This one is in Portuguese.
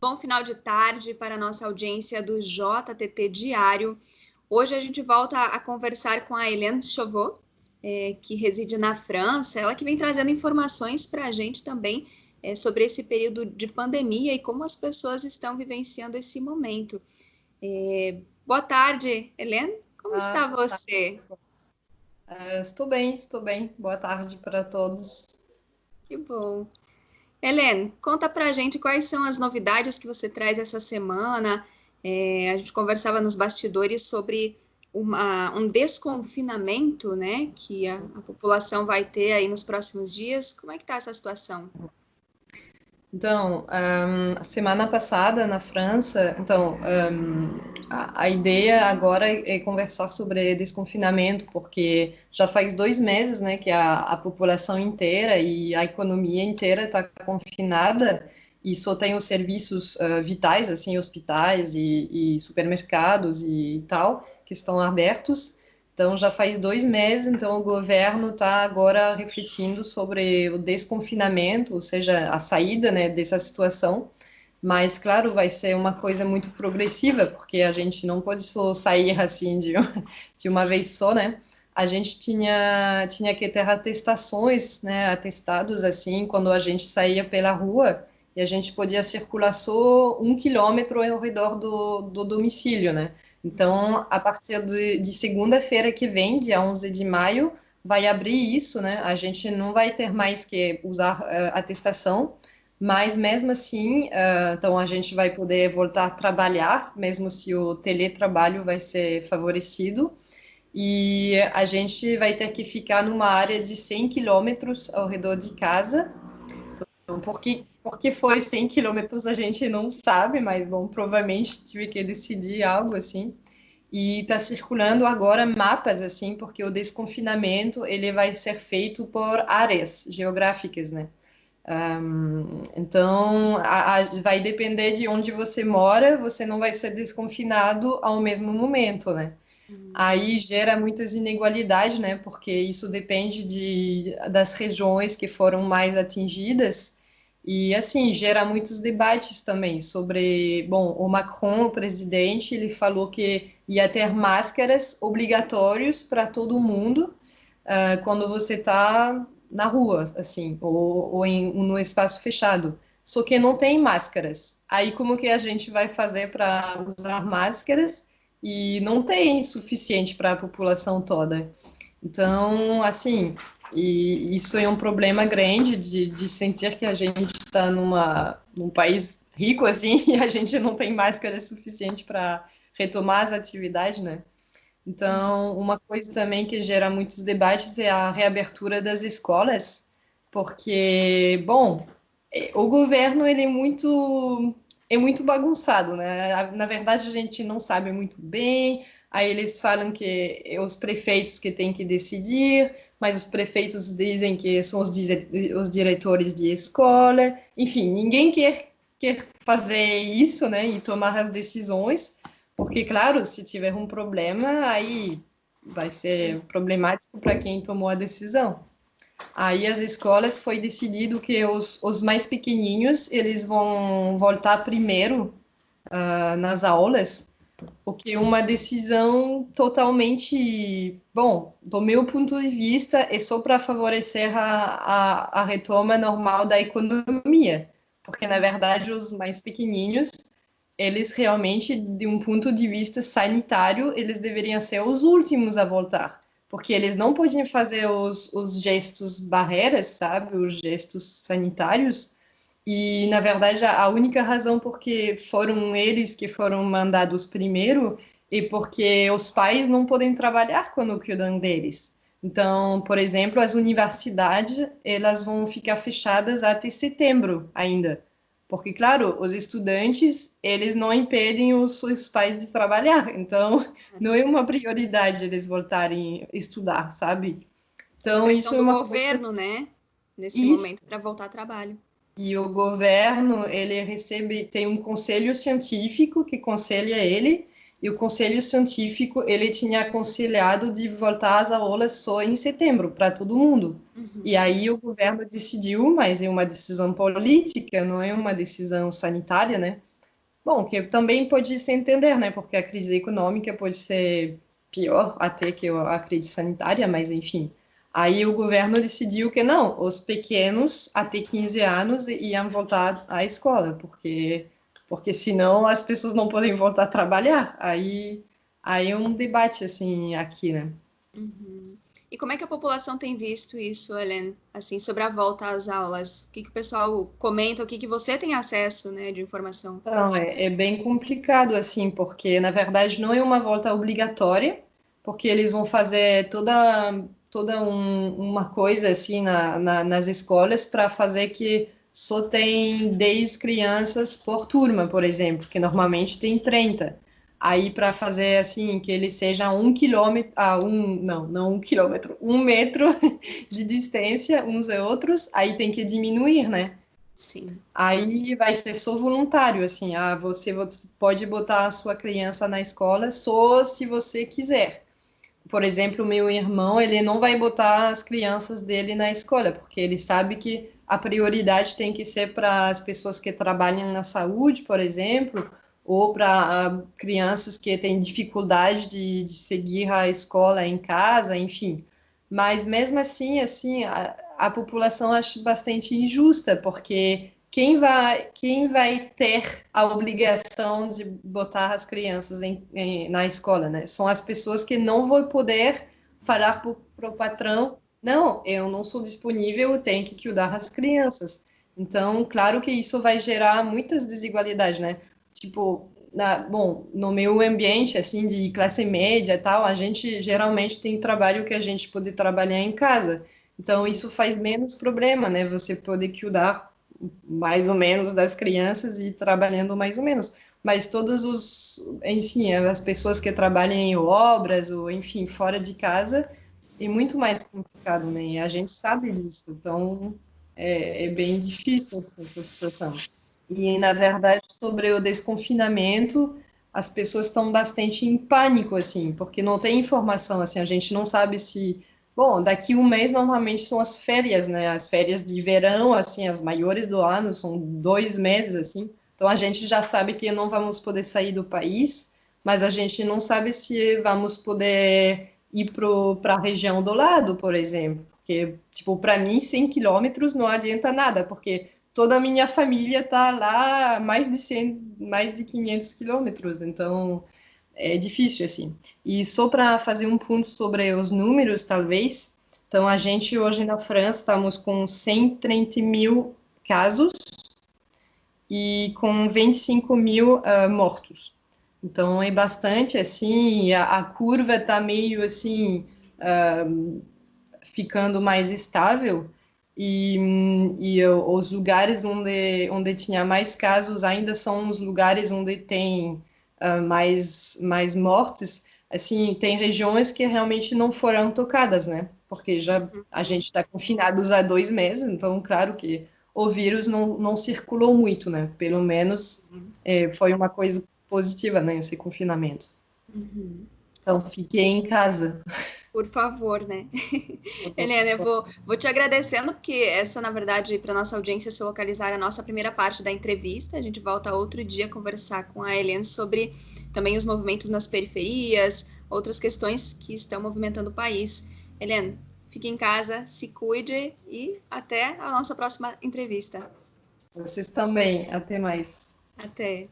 Bom final de tarde para a nossa audiência do JTT Diário. Hoje a gente volta a conversar com a Hélène Chauveau, que reside na França, ela que vem trazendo informações para a gente também sobre esse período de pandemia e como as pessoas estão vivenciando esse momento. Boa tarde, Hélène, como está Boa tarde. você? Estou bem. Boa tarde para todos. Que bom. Hélène, conta pra gente quais são as novidades que você traz essa semana. A gente conversava nos bastidores sobre um desconfinamento, né, que a população vai ter aí nos próximos dias. Como é que está essa situação? Então, a semana passada na França, a ideia agora é conversar sobre desconfinamento, porque já faz 2 meses, né, que a população inteira e a economia inteira está confinada e só tem os serviços vitais, assim, hospitais e supermercados e tal, que estão abertos. Então, já faz 2 meses, então o governo está agora refletindo sobre o desconfinamento, ou seja, a saída, né, dessa situação. Mas, claro, vai ser uma coisa muito progressiva, porque a gente não pode só sair assim de uma vez só, né? A gente tinha que ter atestações, né, atestados assim, quando a gente saía pela rua, e a gente podia circular só 1 quilômetro ao redor do domicílio, né? Então, a partir de segunda-feira que vem, dia 11 de maio, vai abrir isso, né? A gente não vai ter mais que usar atestação, mas mesmo assim, então a gente vai poder voltar a trabalhar, mesmo se o teletrabalho vai ser favorecido, e a gente vai ter que ficar numa área de 100 quilômetros ao redor de casa. Então, porque foi 100 quilômetros a gente não sabe, mas bom, provavelmente tive que decidir algo assim. E está circulando agora mapas assim, porque o desconfinamento ele vai ser feito por áreas geográficas, né? Então, vai depender de onde você mora, você não vai ser desconfinado ao mesmo momento, né? Aí gera muitas inigualdades, né? Porque isso depende das regiões que foram mais atingidas. E, assim, gera muitos debates também sobre... Bom, o Macron, o presidente, ele falou que ia ter máscaras obrigatórias para todo mundo quando você está na rua, assim, ou no espaço fechado. Só que não tem máscaras. Aí, como que a gente vai fazer para usar máscaras? E não tem suficiente para a população toda. Então, assim, e isso é um problema grande de sentir que a gente está num país rico, assim, e a gente não tem máscara suficiente para retomar as atividades, né? Então, uma coisa também que gera muitos debates é a reabertura das escolas, porque, bom, o governo ele é muito bagunçado, né? Na verdade, a gente não sabe muito bem. Aí eles falam que é os prefeitos que têm que decidir, mas os prefeitos dizem que são os diretores de escola. Enfim, ninguém quer fazer isso, né? E tomar as decisões, porque, claro, se tiver um problema, aí vai ser problemático para quem tomou a decisão. Aí as escolas foi decidido que os mais pequenininhos eles vão voltar primeiro nas aulas, o que é uma decisão totalmente, bom, do meu ponto de vista, é só para favorecer a retoma normal da economia, porque na verdade os mais pequenininhos eles realmente, de um ponto de vista sanitário, eles deveriam ser os últimos a voltar, porque eles não podiam fazer os gestos barreiras, sabe, os gestos sanitários, e na verdade a única razão porque foram eles que foram mandados primeiro é porque os pais não podem trabalhar quando cuidam deles. Então, por exemplo, as universidades, elas vão ficar fechadas até setembro ainda. Porque, claro, os estudantes, eles não impedem os seus pais de trabalhar, então não é uma prioridade eles voltarem a estudar, sabe? É Então, isso pressão é do uma coisa. governo, né? Nesse Isso. momento para voltar ao trabalho. E o governo, ele tem um conselho científico que aconselha ele, e o Conselho Científico ele tinha aconselhado de voltar às aulas só em setembro para todo mundo. E aí o governo decidiu, mas é uma decisão política, não é uma decisão sanitária, né? Bom, que também pode se entender, né? Porque a crise econômica pode ser pior até que a crise sanitária, mas enfim. Aí o governo decidiu que não, os pequenos até 15 anos iam voltar à escola, porque senão as pessoas não podem voltar a trabalhar. Aí é um debate assim aqui, né? E como é que a população tem visto isso, Helene? Assim, sobre a volta às aulas? O que que o pessoal comenta? O que que você tem acesso, né, de informação? Não, é bem complicado, assim, porque na verdade não é uma volta obrigatória, porque eles vão fazer uma coisa assim nas escolas para fazer que só tem 10 crianças por turma, por exemplo, que normalmente tem 30. Aí para fazer assim que ele seja 1 quilômetro, não 1 quilômetro, 1 metro de distância uns a outros, aí tem que diminuir, né? Sim. Aí vai ser só voluntário, assim, você pode botar a sua criança na escola só se você quiser. Por exemplo, o meu irmão, ele não vai botar as crianças dele na escola, porque ele sabe que a prioridade tem que ser para as pessoas que trabalham na saúde, por exemplo, ou para crianças que têm dificuldade de seguir a escola em casa, enfim. Mas mesmo assim, a população acha bastante injusta, porque quem vai ter a obrigação de botar as crianças na escola, né? São as pessoas que não vão poder falar para o patrão, não, eu não sou disponível, eu tenho que cuidar das crianças. Então, claro que isso vai gerar muitas desigualdades, né? Tipo, bom, no meu ambiente, assim, de classe média e tal, a gente geralmente tem trabalho que a gente pode trabalhar em casa. Então, Sim. isso faz menos problema, né? Você pode cuidar mais ou menos das crianças e trabalhando mais ou menos. Mas todos enfim, as pessoas que trabalham em obras ou, enfim, fora de casa, é muito mais complicado, né? E a gente sabe disso. Então, é bem difícil essa situação. E, na verdade, sobre o desconfinamento, as pessoas estão bastante em pânico, assim, porque não tem informação, assim, a gente não sabe se... Bom, daqui um mês normalmente são as férias, né? As férias de verão, assim, as maiores do ano, são 2 meses, assim. Então a gente já sabe que não vamos poder sair do país, mas a gente não sabe se vamos poder ir para a região do lado, por exemplo. Porque, tipo, para mim, 100 quilômetros não adianta nada, porque toda a minha família está lá a mais de 100, mais de 500 quilômetros. Então, é difícil, assim. E só para fazer um ponto sobre os números, talvez. Então, a gente hoje na França estamos com 130 mil casos e com 25 mil mortos. Então, é bastante, assim, e a curva está meio, assim, ficando mais estável. E os lugares onde tinha mais casos ainda são os lugares onde tem mais mortes. Assim, tem regiões que realmente não foram tocadas, né? Porque já a gente está confinados há 2 meses, então, claro que o vírus não circulou muito, né? Pelo menos foi uma coisa positiva, né? Esse confinamento. Então, fiquei em casa. Por favor, né? Helena, eu vou te agradecendo, porque essa, na verdade, para nossa audiência se localizar, é a nossa primeira parte da entrevista. A gente volta outro dia a conversar com a Helena sobre também os movimentos nas periferias, outras questões que estão movimentando o país. Helena, fique em casa, se cuide e até a nossa próxima entrevista. Vocês também. Até mais. Até.